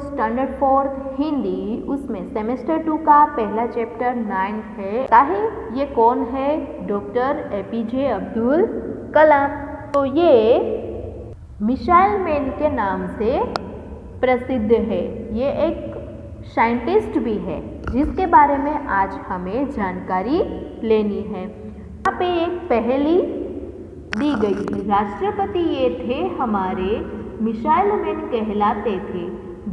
Standard 4 Hindi, उसमें semester 2 का पहला चैप्टर 9 है। ताहे ये कौन है? Doctor APJ Abdul Kalam. तो ये मिसाइल मैन के नाम से प्रसिद्ध है। ये एक साइंटिस्ट भी है जिसके बारे में आज हमें जानकारी लेनी है। यहाँ पे एक पहेली दी गई है। राष्ट्रपति ये थे हमारे, मिसाइल मैन कहलाते थे,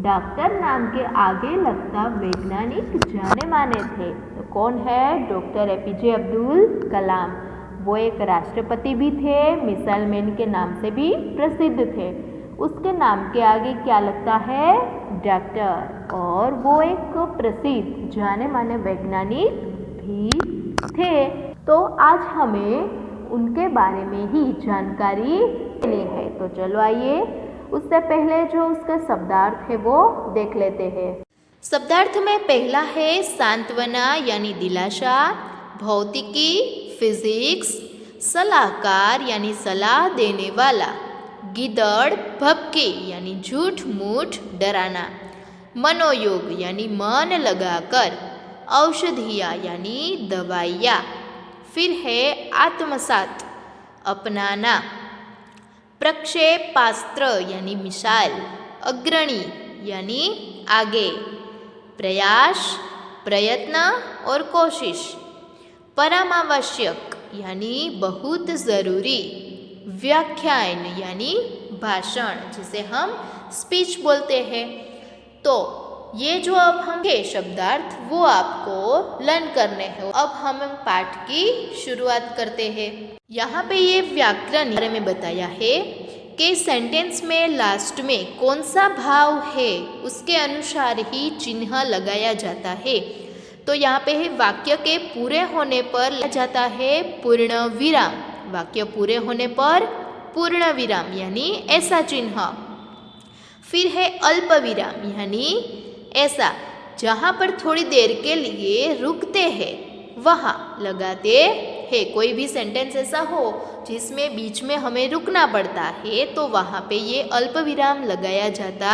डॉक्टर नाम के आगे लगता वैज्ञानिक जाने माने थे। तो कौन है? Doctor APJ Abdul Kalam. वो एक राष्ट्रपति भी थे, मिसाइल मैन के नाम से भी प्रसिद्ध थे। उसके नाम के आगे क्या लगता है? डॉक्टर। और वो एक प्रसिद्ध जाने माने वैज्ञानिक भी थे। तो आज हमें उनके बारे में ही जानकारी लेनी है। तो चलो आइए, उससे पहले जो उसका शब्दार्थ है वो देख लेते हैं। शब्दार्थ में पहला है सांत्वना यानी दिलासा, भौतिकी फिजिक्स, सलाहकार यानी सलाह देने वाला, गिदड़ भभके यानी झूठ मूठ डराना, मनोयोग यानी मन लगाकर, औषधिया यानी दवाइयाँ, फिर है आत्मसात अपनाना, प्रक्षेपास्त्र यानी मिसाइल, अग्रणी यानी आगे, प्रयास प्रयत्न और कोशिश, परमावश्यक यानी बहुत ज़रूरी, व्याख्यान यानी भाषण जिसे हम स्पीच बोलते हैं। तो ये जो अब हम के शब्दार्थ वो आपको लर्न करने हैं। अब हम पाठ की शुरुआत करते हैं। यहाँ पे ये व्याकरण बारे में बताया है कि सेंटेंस में लास्ट में कौन सा भाव है उसके अनुसार ही चिन्ह लगाया जाता है। तो यहाँ पे है वाक्य के पूरे होने पर लगाया जाता है पूर्ण विराम। वाक्य पूरे होने पर पूर्ण विराम यानी ऐसा चिन्ह। फिर है अल्प विराम यानी ऐसा जहाँ पर थोड़ी देर के लिए रुकते हैं वहाँ लगाते हैं। कोई भी सेंटेंस ऐसा हो जिसमें बीच में हमें रुकना पड़ता है तो वहाँ पे ये अल्प विराम लगाया जाता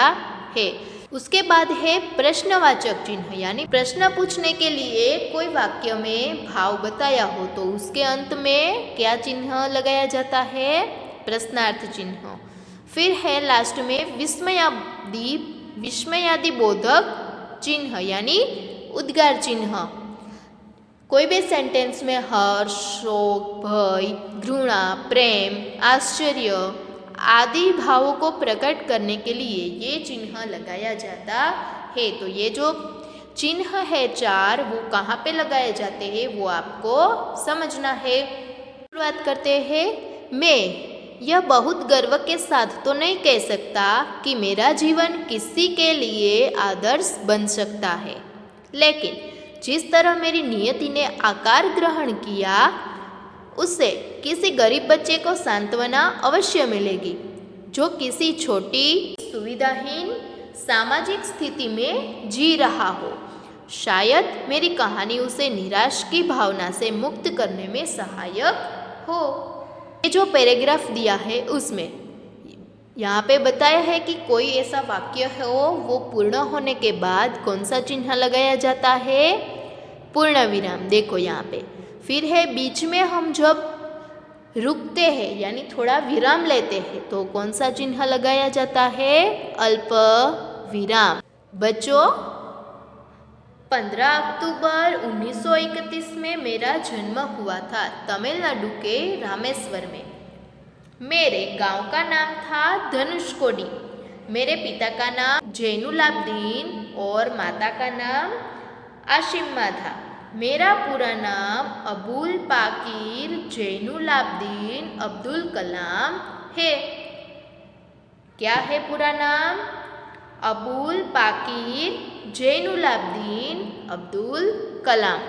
है। उसके बाद है प्रश्नवाचक चिन्ह यानी प्रश्न पूछने के लिए कोई वाक्य में भाव बताया हो तो उसके अंत में क्या चिन्ह लगाया जाता है? प्रश्नार्थ चिन्ह। फिर है लास्ट में विस्मयादि बोधक चिन्ह यानी उद्गार चिन्ह। कोई भी सेंटेंस में हर्ष, शोक, भय, घृणा, प्रेम, आश्चर्य आदि भावों को प्रकट करने के लिए ये चिन्ह लगाया जाता है। तो ये जो चिन्ह है 4 वो कहाँ पे लगाए जाते हैं वो आपको समझना है। शुरुआत करते हैं। मैं यह बहुत गर्व के साथ तो नहीं कह सकता कि मेरा जीवन किसी के लिए आदर्श बन सकता है, लेकिन जिस तरह मेरी नियति ने आकार ग्रहण किया उससे किसी गरीब बच्चे को सांत्वना अवश्य मिलेगी जो किसी छोटी सुविधाहीन सामाजिक स्थिति में जी रहा हो। शायद मेरी कहानी उसे निराश की भावना से मुक्त करने में सहायक हो। ये जो पैराग्राफ दिया है उसमें यहाँ पे बताया है कि कोई ऐसा वाक्य हो वो पूर्ण होने के बाद कौन सा चिन्ह लगाया जाता है? पूर्ण विराम। देखो यहाँ पे फिर है बीच में हम जब रुकते हैं यानी थोड़ा विराम लेते हैं तो कौन सा चिन्ह लगाया जाता है? अल्प विराम। बच्चों 15 अक्टूबर 1931 में मेरा जन्म हुआ था तमिलनाडु के रामेश्वर में। मेरे गांव का नाम था धनुषकोडी। मेरे पिता का नाम जैनुलाब्दीन और माता का नाम आशिमा था। मेरा पूरा नाम अबुल पाकीर जैनुलाब्दीन अब्दुल कलाम है। क्या है पूरा नाम? अबुल पाकीर जैनुलाब्दीन अब्दुल कलाम।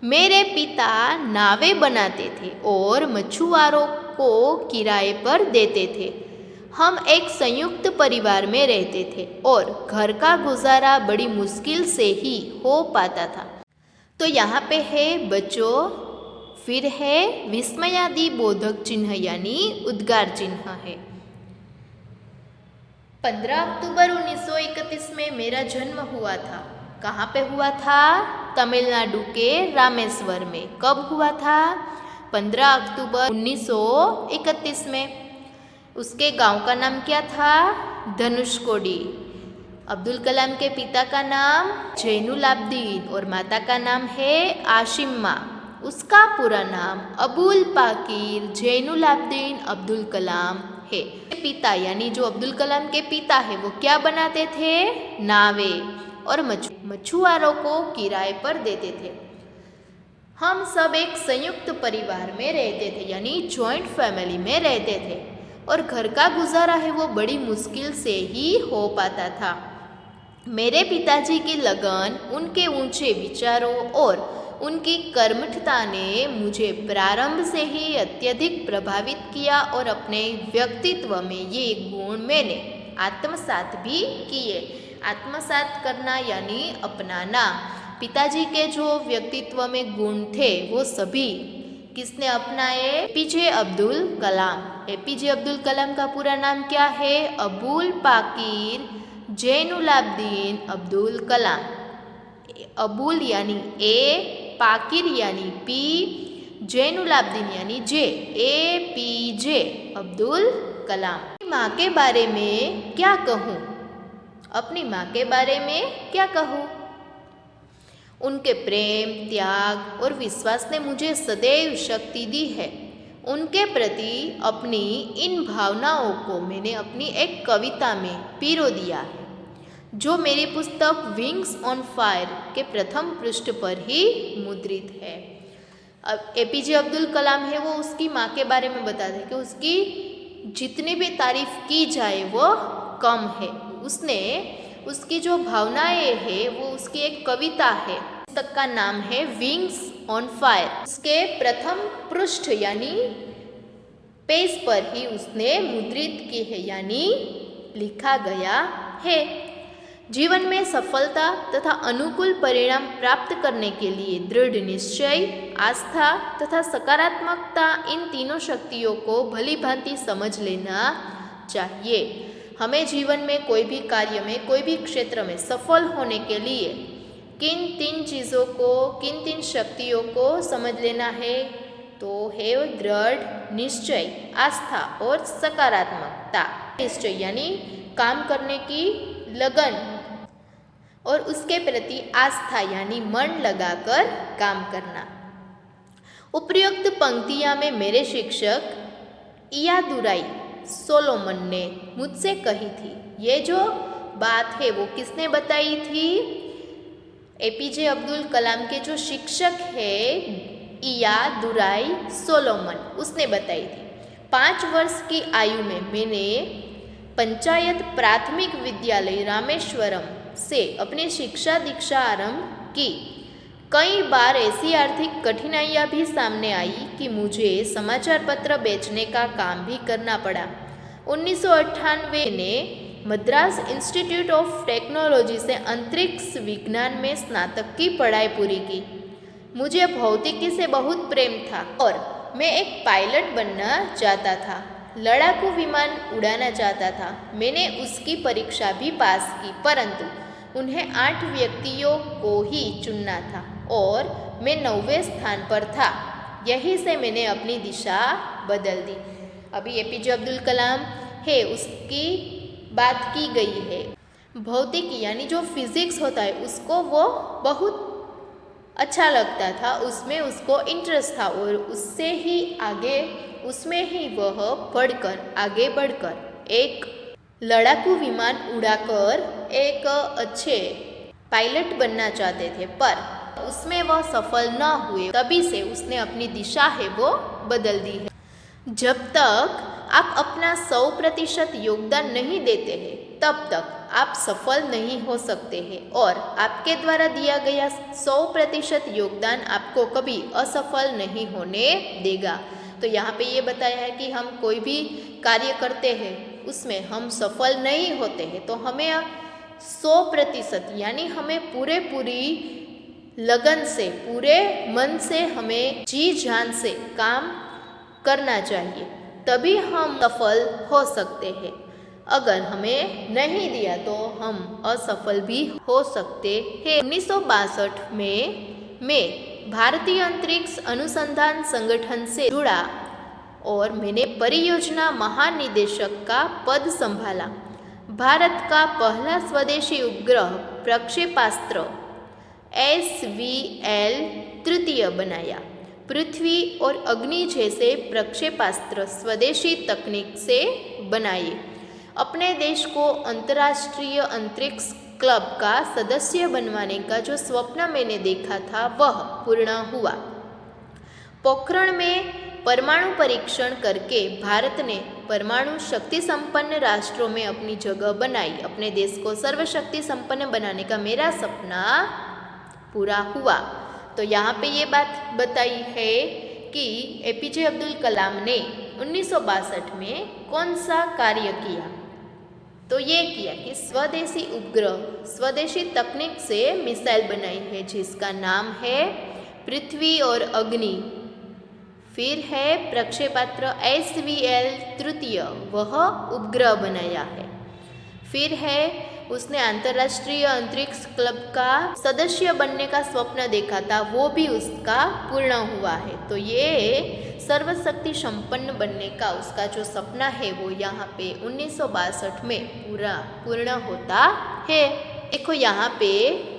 मेरे पिता नावें बनाते थे और मछुआरों को किराए पर देते थे। हम एक संयुक्त परिवार में रहते थे और घर का गुजारा बड़ी मुश्किल से ही हो पाता था। तो यहाँ पे है बच्चों, फिर है विस्मयादि बोधक चिन्ह यानी उद्गार चिन्ह है। 15 अक्टूबर 1931 में मेरा जन्म हुआ था। कहाँ पे हुआ था? तमिलनाडु के रामेश्वर में। कब हुआ था? 15 अक्टूबर 1931 में। उसके गांव का नाम क्या था? धनुषकोडी। अब्दुल कलाम के पिता का नाम जैनुलाब्दीन और माता का नाम है आशिम्मा। उसका पूरा नाम अबुल पाकिर जैनुलाब्दीन अब्दुल कलाम है। पिता यानी जो अब्दुल कलाम के पिता है वो क्या बनाते थे? नावे और मछुआरों को किराए पर देते थे। हम सब एक संयुक्त परिवार में रहते थे यानी जॉइंट फैमिली में रहते थे और घर का गुजारा है वो बड़ी मुश्किल से ही हो पाता था। मेरे पिताजी की लगन, उनके ऊंचे विचारों और उनकी कर्मठता ने मुझे प्रारंभ से ही अत्यधिक प्रभावित किया और अपने व्यक्तित्व में ये गुण मैंने आत्मसात भी किए। आत्मसात करना यानी अपनाना। पिताजी के जो व्यक्तित्व में गुण थे वो सभी किसने अपनाए? एपीजे अब्दुल कलाम। एपीजे अब्दुल कलाम का पूरा नाम क्या है? अबुल पाकिर जैनुलाब्दीन अब्दुल कलाम। अबुल यानी ए, पाकिर यानी पी, जैनुलाब्दीन यानी जे, एपीजे अब्दुल कलाम। अपनी माँ के बारे में क्या कहूँ? अपनी माँ के बारे में क्या कहूँ? उनके प्रेम, त्याग और विश्वास ने मुझे सदैव शक्ति दी है। उनके प्रति अपनी इन भावनाओं को मैंने अपनी एक कविता में पिरो दिया है जो मेरी पुस्तक विंग्स ऑन फायर के प्रथम पृष्ठ पर ही मुद्रित है। अब एपीजे अब्दुल कलाम है वो उसकी माँ के बारे में बताते हैं कि उसकी जितनी भी तारीफ की जाए वो कम है। उसने उसकी जो भावनाएं है वो उसकी एक कविता है। पुस्तक का नाम है विंग्स ऑन फायर। उसके प्रथम पृष्ठ यानी पेज पर ही उसने मुद्रित की है यानी लिखा गया है। जीवन में सफलता तथा अनुकूल परिणाम प्राप्त करने के लिए दृढ़ निश्चय, आस्था तथा सकारात्मकता इन तीनों शक्तियों को भली भांति समझ लेना चाहिए। हमें जीवन में कोई भी कार्य में, कोई भी क्षेत्र में सफल होने के लिए किन तीन चीज़ों को, किन तीन शक्तियों को समझ लेना है? तो है दृढ़ निश्चय, आस्था और सकारात्मकता। निश्चय यानी काम करने की लगन और उसके प्रति आस्था यानी मन लगाकर काम करना। उपयुक्त पंक्तियां में मेरे शिक्षक इयादुराई सोलोमन ने मुझसे कही थी। ये जो बात है वो किसने बताई थी? एपीजे अब्दुल कलाम के जो शिक्षक है इयादुराई सोलोमन, उसने बताई थी। 5 वर्ष की आयु में मैंने पंचायत प्राथमिक विद्यालय रामेश्वरम से अपनी शिक्षा दीक्षा आरंभ की। कई बार ऐसी आर्थिक कठिनाइयाँ भी सामने आई कि मुझे समाचार पत्र बेचने का काम भी करना पड़ा। 1998 ने मद्रास इंस्टीट्यूट ऑफ टेक्नोलॉजी से अंतरिक्ष विज्ञान में स्नातक की पढ़ाई पूरी की। मुझे भौतिकी से बहुत प्रेम था और मैं एक पायलट बनना चाहता था। लड़ाकू विमान उड़ाना चाहता था। मैंने उसकी परीक्षा भी पास की, परंतु उन्हें 8 व्यक्तियों को ही चुनना था और मैं 9वें स्थान पर था। यहीं से मैंने अपनी दिशा बदल दी। अभी एपीजे अब्दुल कलाम है उसकी बात की गई है। भौतिकी यानी जो फिजिक्स होता है उसको वो बहुत अच्छा लगता था, उसमें उसको इंटरेस्ट था और उससे ही आगे उसमें ही वह बढ़कर आगे बढ़कर एक लड़ाकू विमान उड़ाकर एक अच्छे पायलट बनना चाहते थे, पर उसमें वह सफल न हुए। तभी से उसने अपनी दिशा है वो बदल दी है। जब तक आप अपना 100% योगदान नहीं देते हैं तब तक आप सफल नहीं हो सकते हैं और आपके द्वारा दिया गया 100% योगदान आपको कभी असफल नहीं होने देगा। तो यहाँ पे ये बताया है कि हम कोई भी कार्य करते हैं उसमें हम सफल नहीं होते हैं तो हमें 100% यानी हमें पूरी लगन से, पूरे मन से, हमें जी जान से काम करना चाहिए, तभी हम सफल हो सकते हैं। अगर हमें नहीं दिया तो हम असफल भी हो सकते हैं। 1962 में मैं भारतीय अंतरिक्ष अनुसंधान संगठन से जुड़ा और मैंने परियोजना महानिदेशक का पद संभाला। भारत का पहला स्वदेशी उपग्रह प्रक्षेपास्त्र SVL तृतीय बनाया। पृथ्वी और अग्नि जैसे प्रक्षेपास्त्र स्वदेशी तकनीक से बनाए। अपने देश को अंतर्राष्ट्रीय अंतरिक्ष क्लब का सदस्य बनवाने का जो स्वप्न मैंने देखा था वह पूर्ण हुआ। पोखरण में परमाणु परीक्षण करके भारत ने परमाणु शक्ति संपन्न राष्ट्रों में अपनी जगह बनाई। अपने देश को सर्वशक्ति संपन्न बनाने का मेरा सपना पूरा हुआ। तो यहाँ पे ये बात बताई है कि APJ अब्दुल कलाम ने 1962 में कौन सा कार्य किया। तो ये किया कि स्वदेशी उपग्रह स्वदेशी तकनीक से मिसाइल बनाई है जिसका नाम है पृथ्वी और अग्नि। फिर है प्रक्षेपास्त्र SVL तृतीय, वह उपग्रह बनाया है। फिर है उसने अंतर्राष्ट्रीय अंतरिक्ष क्लब का सदस्य बनने का स्वप्न देखा था, वो भी उसका पूर्ण हुआ है। तो ये सर्वशक्ति संपन्न बनने का उसका जो सपना है वो यहाँ पे 1962 में पूर्ण होता है। देखो यहाँ पे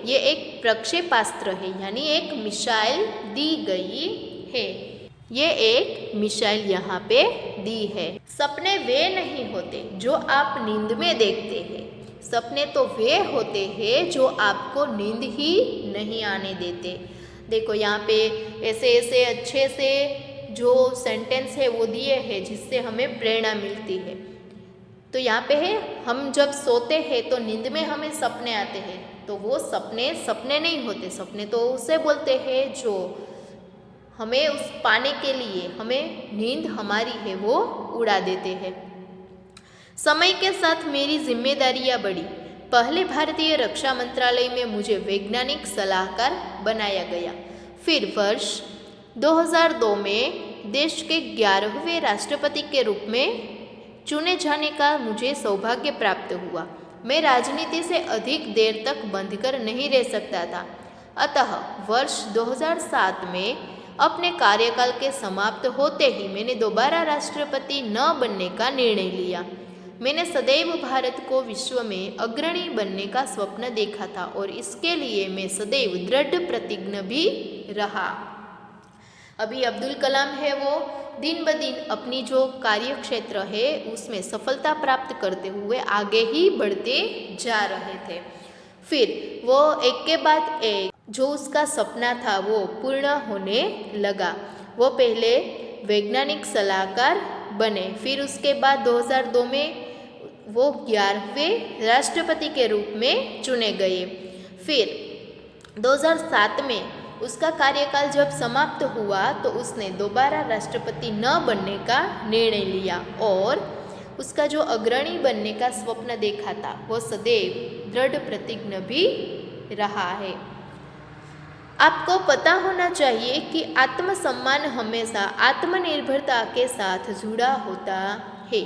ये एक प्रक्षेपास्त्र है, यानी एक मिसाइल दी गई है। ये एक मिसाइल यहाँ पे दी है। सपने वे नहीं होते जो आप नींद में देखते हैं, सपने तो वे होते हैं जो आपको नींद ही नहीं आने देते। देखो यहाँ पे ऐसे ऐसे अच्छे से जो सेंटेंस है वो दिए हैं जिससे हमें प्रेरणा मिलती है। तो यहाँ पे है हम जब सोते हैं तो नींद में हमें सपने आते हैं, तो वो सपने नहीं होते। सपने तो उसे बोलते हैं जो हमें उस पाने के लिए हमें नींद हमारी है वो उड़ा देते हैं। समय के साथ मेरी जिम्मेदारियां बढ़ी। पहले भारतीय रक्षा मंत्रालय में मुझे वैज्ञानिक सलाहकार बनाया गया। फिर वर्ष 2002 में देश के 11वें राष्ट्रपति के रूप में चुने जाने का मुझे सौभाग्य प्राप्त हुआ। मैं राजनीति से अधिक देर तक बंध कर नहीं रह सकता था, अतः वर्ष 2007 में अपने कार्यकाल के समाप्त होते ही मैंने दोबारा राष्ट्रपति न बनने का निर्णय लिया। मैंने सदैव भारत को विश्व में अग्रणी बनने का स्वप्न देखा था और इसके लिए मैं सदैव दृढ़ प्रतिज्ञ भी रहा। अभी अब्दुल कलाम है वो दिन ब दिन अपनी जो कार्य क्षेत्र है उसमें सफलता प्राप्त करते हुए आगे ही बढ़ते जा रहे थे। फिर वो एक के बाद एक जो उसका सपना था वो पूर्ण होने लगा। वो पहले वैज्ञानिक सलाहकार बने, फिर उसके बाद 2002 में वो 11वें राष्ट्रपति के रूप में चुने गए। फिर 2007 में उसका कार्यकाल जब समाप्त हुआ तो उसने दोबारा राष्ट्रपति न बनने का निर्णय लिया और उसका जो अग्रणी बनने का स्वप्न देखा था वो सदैव दृढ़ प्रतिज्ञ भी रहा है। आपको पता होना चाहिए कि आत्मसम्मान हमेशा आत्मनिर्भरता के साथ जुड़ा होता है।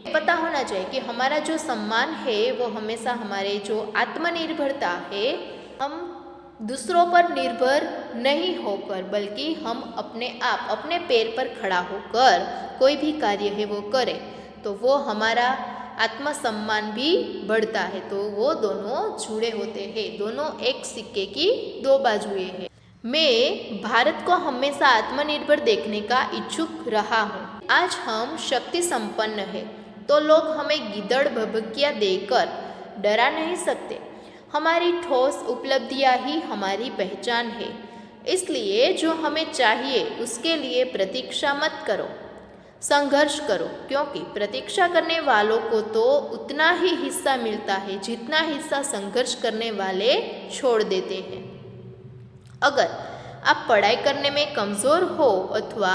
पता होना चाहिए कि हमारा जो सम्मान है वो हमेशा हमारे जो आत्मनिर्भरता है, हम दूसरों पर निर्भर नहीं होकर बल्कि हम अपने आप अपने पैर पर खड़ा होकर कोई भी कार्य है वो करें तो वो हमारा आत्मसम्मान भी बढ़ता है। तो वो दोनों जुड़े होते हैं, दोनों एक सिक्के की दो बाजुएं हैं। मैं भारत को हमेशा आत्मनिर्भर देखने का इच्छुक रहा हूँ। आज हम शक्ति संपन्न है तो लोग हमें गिदड़ भभकिया देकर डरा नहीं सकते। हमारी ठोस उपलब्धियाँ ही हमारी पहचान है, इसलिए जो हमें चाहिए उसके लिए प्रतीक्षा मत करो, संघर्ष करो, क्योंकि प्रतीक्षा करने वालों को तो उतना ही हिस्सा मिलता है जितना हिस्सा संघर्ष करने वाले छोड़ देते हैं। अगर आप पढ़ाई करने में कमज़ोर हो अथवा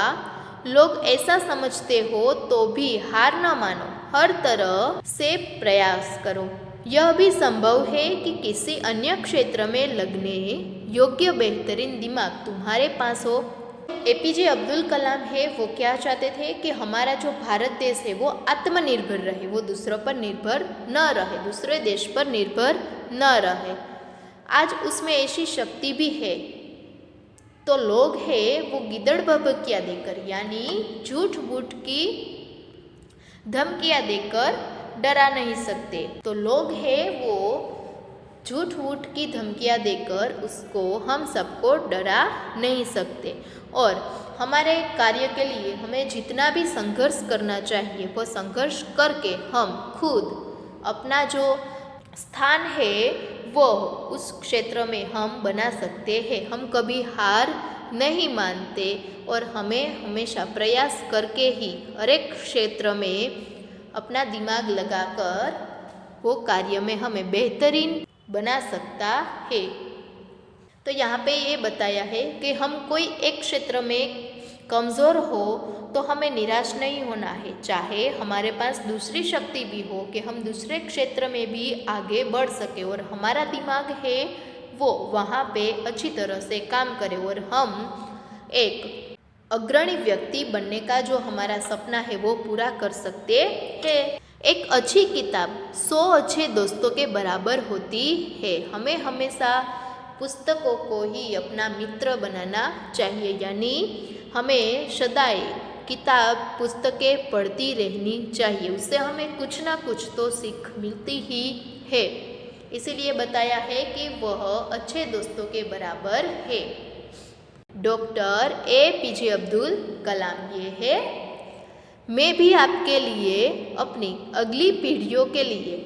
लोग ऐसा समझते हो तो भी हार न मानो, हर तरह से प्रयास करो। यह भी संभव है कि किसी अन्य क्षेत्र में लगने योग्य बेहतरीन दिमाग तुम्हारे पास हो। एपीजे अब्दुल कलाम है वो क्या चाहते थे कि हमारा जो भारत देश है वो आत्मनिर्भर रहे, वो दूसरों पर निर्भर न रहे, दूसरे देश पर निर्भर न रहे। आज उसमें ऐसी शक्ति भी है तो लोग हैं वो गिदड़ भभकिया देकर यानी झूठ मूठ की धमकियाँ देकर डरा नहीं सकते। तो लोग हैं वो झूठ मूठ की धमकियाँ देकर उसको हम सबको डरा नहीं सकते। और हमारे कार्य के लिए हमें जितना भी संघर्ष करना चाहिए वो संघर्ष करके हम खुद अपना जो स्थान है वो उस क्षेत्र में हम बना सकते हैं। हम कभी हार नहीं मानते और हमें हमेशा प्रयास करके ही हर एक क्षेत्र में अपना दिमाग लगाकर वो कार्य में हमें बेहतरीन बना सकता है। तो यहाँ पे ये बताया है कि हम कोई एक क्षेत्र में कमज़ोर हो तो हमें निराश नहीं होना है, चाहे हमारे पास दूसरी शक्ति भी हो कि हम दूसरे क्षेत्र में भी आगे बढ़ सके और हमारा दिमाग है वो वहाँ पे अच्छी तरह से काम करे और हम एक अग्रणी व्यक्ति बनने का जो हमारा सपना है वो पूरा कर सकते हैं। एक अच्छी किताब 100 अच्छे दोस्तों के बराबर होती है। हमें हमेशा पुस्तकों को ही अपना मित्र बनाना चाहिए, यानी हमें सदाई किताब पुस्तकें पढ़ती रहनी चाहिए, उससे हमें कुछ ना कुछ तो सीख मिलती ही है। इसीलिए बताया है कि वह अच्छे दोस्तों के बराबर है। डॉक्टर एपीजे अब्दुल कलाम ये है। मैं भी आपके लिए अपनी अगली पीढ़ियों के लिए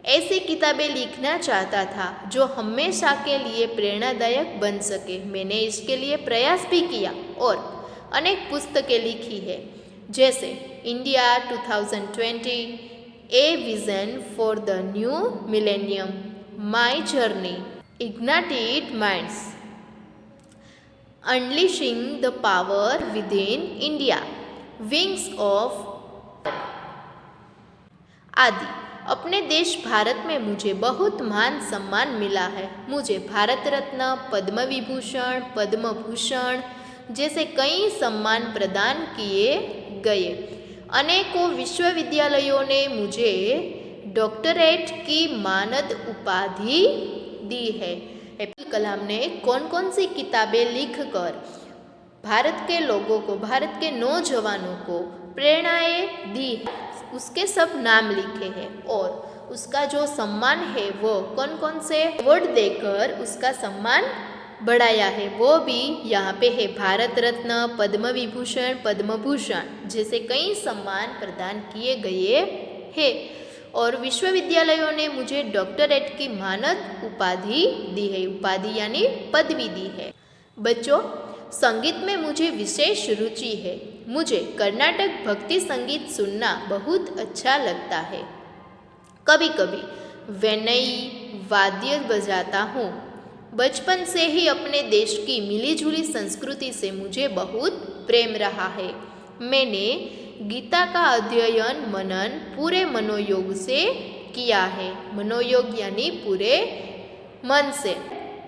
ऐसी किताबें लिखना चाहता था जो हमेशा के लिए प्रेरणादायक बन सके। मैंने इसके लिए प्रयास भी किया और अनेक पुस्तकें लिखी है, जैसे India 2020, a vision for the new millennium, my journey, ignited minds, unleashing the power with in India, wings of आदि। अपने देश भारत में मुझे बहुत मान सम्मान मिला है। मुझे भारत रत्न, पद्म विभूषण, पद्म भूषण जैसे कई सम्मान प्रदान किए गए। अनेकों विश्वविद्यालयों ने मुझे डॉक्टरेट की मानद उपाधि दी है। अब्दुल कलाम ने कौन कौन सी किताबें लिखकर भारत के लोगों को, भारत के नौजवानों को प्रेरणाएं दी है, उसके सब नाम लिखे हैं और उसका जो सम्मान है वो कौन कौन से अवार्ड देकर उसका सम्मान बढ़ाया है वो भी यहाँ पे है। भारत रत्न, पद्म विभूषण, पद्म भूषण जैसे कई सम्मान प्रदान किए गए हैं और विश्वविद्यालयों ने मुझे डॉक्टरेट की मानद उपाधि दी है। उपाधि यानी पदवी दी है। बच्चों, संगीत में मुझे विशेष रुचि है। मुझे कर्नाटक भक्ति संगीत सुनना बहुत अच्छा लगता है। कभी कभी वेनई वाद्य बजाता हूँ। बचपन से ही अपने देश की मिलीजुली संस्कृति से मुझे बहुत प्रेम रहा है। मैंने गीता का अध्ययन मनन पूरे मनोयोग से किया है। मनोयोग यानी पूरे मन से,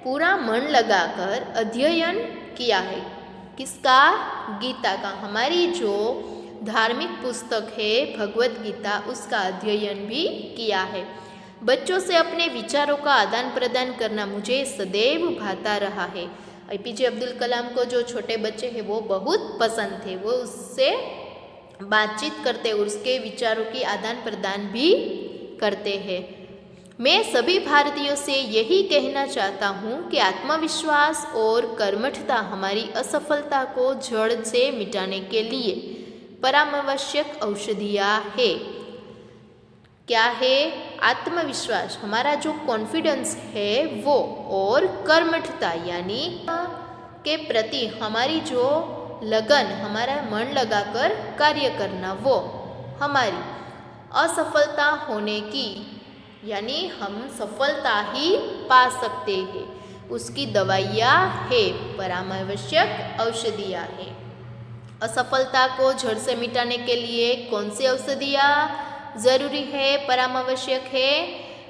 पूरा मन लगाकर अध्ययन किया है। किसका? गीता का। हमारी जो धार्मिक पुस्तक है भगवत गीता, उसका अध्ययन भी किया है। बच्चों से अपने विचारों का आदान प्रदान करना मुझे सदैव भाता रहा है। एपीजे अब्दुल कलाम को जो छोटे बच्चे हैं वो बहुत पसंद थे। वो उससे बातचीत करते और उसके विचारों की आदान प्रदान भी करते हैं। मैं सभी भारतीयों से यही कहना चाहता हूँ कि आत्मविश्वास और कर्मठता हमारी असफलता को जड़ से मिटाने के लिए परमावश्यक औषधियाँ है। क्या है? आत्मविश्वास, हमारा जो कॉन्फिडेंस है वो, और कर्मठता यानी के प्रति हमारी जो लगन, हमारा मन लगाकर कार्य करना, वो हमारी असफलता होने की यानी हम सफलता ही पा सकते हैं उसकी दवाइयाँ है, परमावश्यक औषधियाँ है। असफलता को जड़ से मिटाने के लिए कौन सी औषधियाँ जरूरी है, परमावश्यक है?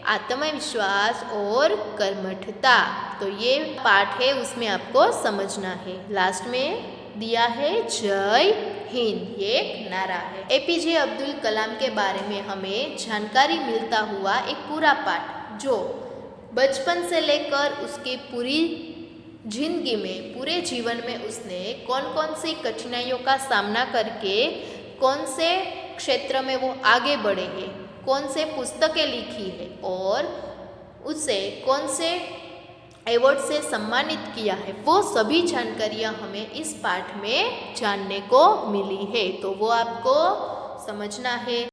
आत्मविश्वास और कर्मठता। तो ये पाठ है, उसमें आपको समझना है। लास्ट में दिया है जय हिंद, ये एक नारा है। एपीजे अब्दुल कलाम के बारे में हमें जानकारी मिलता हुआ एक पूरा पाठ, जो बचपन से लेकर उसकी पूरी जिंदगी में, पूरे जीवन में उसने कौन कौन सी कठिनाइयों का सामना करके कौन से क्षेत्र में वो आगे बढ़े हैं, कौन से पुस्तकें लिखी है और उसे कौन से अवार्ड से सम्मानित किया है, वो सभी जानकारियाँ हमें इस पाठ में जानने को मिली है। तो वो आपको समझना है